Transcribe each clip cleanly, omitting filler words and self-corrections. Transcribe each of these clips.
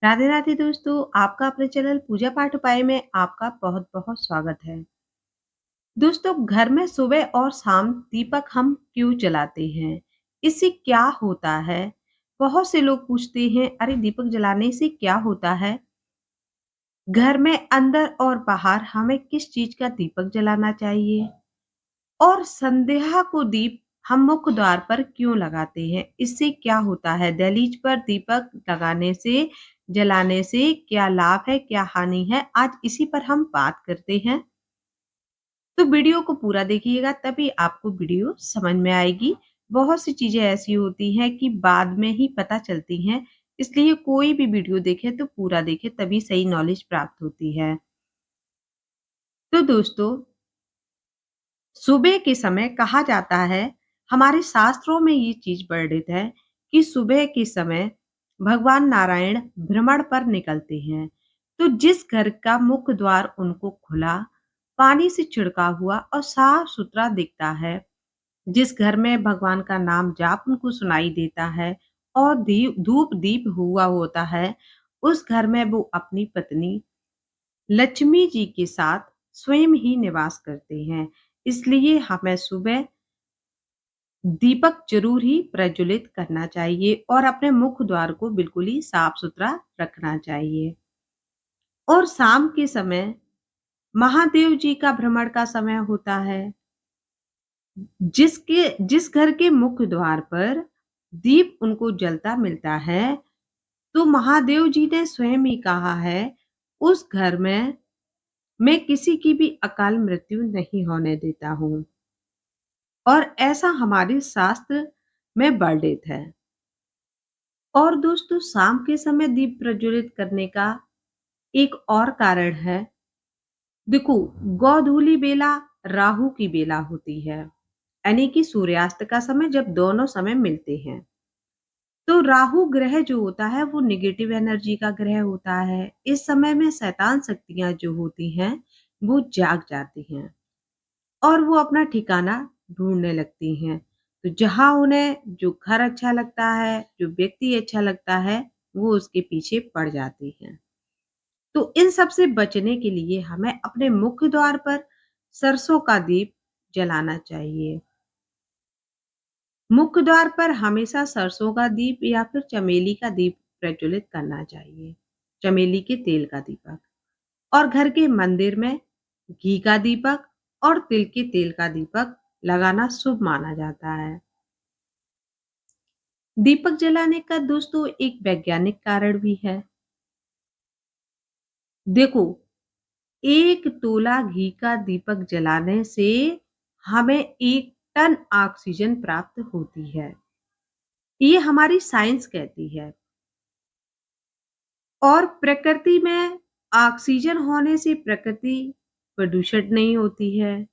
राधे राधे दोस्तों, आपका अपने चैनल पूजा पाठ उपाय में आपका बहुत बहुत स्वागत है। दोस्तों, घर में सुबह और शाम दीपक हम क्यों जलाते हैं? इससे क्या होता है? बहुत से लोग पूछते हैं, अरे दीपक जलाने से क्या होता है? घर में अंदर और बाहर हमें किस चीज का दीपक जलाना चाहिए? और संध्या को दीप हम मुख्य द्वार पर क्यों लगाते हैं? इससे क्या होता है? दहलीज पर दीपक लगाने से, जलाने से क्या लाभ है, क्या हानि है? आज इसी पर हम बात करते हैं। तो वीडियो को पूरा देखिएगा तभी आपको वीडियो समझ में आएगी। बहुत सी चीजें ऐसी होती हैं कि बाद में ही पता चलती हैं, इसलिए कोई भी वीडियो देखे तो पूरा देखे तभी सही नॉलेज प्राप्त होती है। तो दोस्तों, सुबह के समय कहा जाता है, हमारे शास्त्रों में ये चीज वर्णित है कि सुबह के समय भगवान नारायण भ्रमण पर निकलते हैं। तो जिस घर का मुख्य द्वार उनको खुला, पानी से छिड़का हुआ और साफ सुथरा दिखता है, जिस घर में भगवान का नाम जाप उनको सुनाई देता है और धूप दीप हुआ होता है, उस घर में वो अपनी पत्नी लक्ष्मी जी के साथ स्वयं ही निवास करते हैं। इसलिए हमें सुबह दीपक जरूर ही प्रज्वलित करना चाहिए और अपने मुख्य द्वार को बिल्कुल ही साफ सुथरा रखना चाहिए। और शाम के समय महादेव जी का भ्रमण का समय होता है। जिस घर के मुख्य द्वार पर दीप उनको जलता मिलता है, तो महादेव जी ने स्वयं ही कहा है, उस घर में मैं किसी की भी अकाल मृत्यु नहीं होने देता हूँ। और ऐसा हमारे शास्त्र में वर्णित है। और दोस्तों, शाम के समय दीप प्रज्वलित करने का एक और कारण है। देखो, गोधूली बेला राहु की बेला होती है, यानी कि सूर्यास्त का समय जब दोनों समय मिलते हैं। तो राहु ग्रह जो होता है वो नेगेटिव एनर्जी का ग्रह होता है। इस समय में शैतान शक्तियां जो होती हैं वो जाग जाती हैं और वो अपना ठिकाना ढूंढने लगती हैं। तो जहां उन्हें जो घर अच्छा लगता है, जो व्यक्ति अच्छा लगता है, वो उसके पीछे पड़ जाती हैं। तो इन सब से बचने के लिए हमें अपने मुख्य द्वार पर सरसों का दीप जलाना चाहिए। मुख्य द्वार पर हमेशा सरसों का दीप या फिर चमेली का दीप प्रज्वलित करना चाहिए। चमेली के तेल का दीपक। और घर के मंदिर में घी का दीपक और तिल के तेल का दीपक लगाना शुभ माना जाता है। दीपक जलाने का दोस्तों एक वैज्ञानिक कारण भी है। देखो, 1 तोला घी का दीपक जलाने से हमें 1 टन ऑक्सीजन प्राप्त होती है। ये हमारी साइंस कहती है। और प्रकृति में ऑक्सीजन होने से प्रकृति प्रदूषित नहीं होती है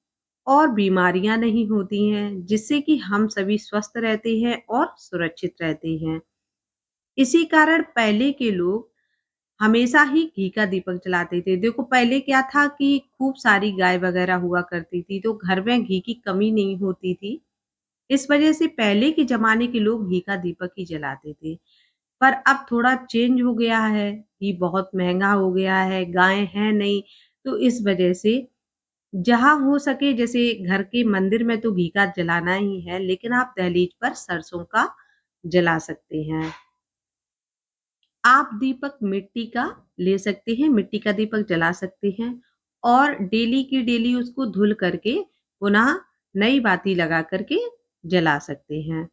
और बीमारियां नहीं होती हैं, जिससे कि हम सभी स्वस्थ रहते हैं और सुरक्षित रहते हैं। इसी कारण पहले के लोग हमेशा ही घी का दीपक जलाते थे। देखो, पहले क्या था कि खूब सारी गाय वगैरह हुआ करती थी, तो घर में घी की कमी नहीं होती थी। इस वजह से पहले के ज़माने के लोग घी का दीपक ही जलाते थे। पर अब थोड़ा चेंज हो गया है, घी बहुत महँगा हो गया है, गाय हैं नहीं, तो इस वजह से जहाँ हो सके, जैसे घर के मंदिर में तो घी का जलाना ही है, लेकिन आप दहलीज पर सरसों का जला सकते हैं। आप दीपक मिट्टी का ले सकते हैं, मिट्टी का दीपक जला सकते हैं और डेली की डेली उसको धुल करके पुनः नई बाती लगा करके जला सकते हैं।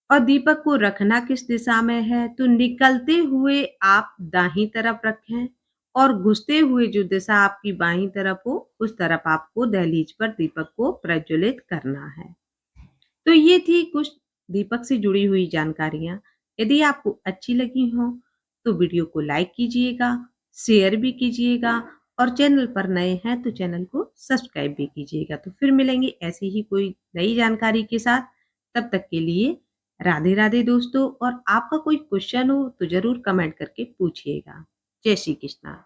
और दीपक को रखना किस दिशा में है, तो निकलते हुए आप दाहिनी तरफ रखें और घुसते हुए जो दिशा आपकी बाईं तरफ हो, उस तरफ आपको दहलीज पर दीपक को प्रज्वलित करना है। तो ये थी कुछ दीपक से जुड़ी हुई जानकारियाँ। यदि आपको अच्छी लगी हों, तो वीडियो को लाइक कीजिएगा, शेयर भी कीजिएगा और चैनल पर नए हैं तो चैनल को सब्सक्राइब भी कीजिएगा। तो फिर मिलेंगे ऐसी ही कोई नई जानकारी के साथ। तब तक के लिए राधे राधे दोस्तों। और आपका कोई क्वेश्चन हो तो ज़रूर कमेंट करके पूछिएगा। जय श्री कृष्णा।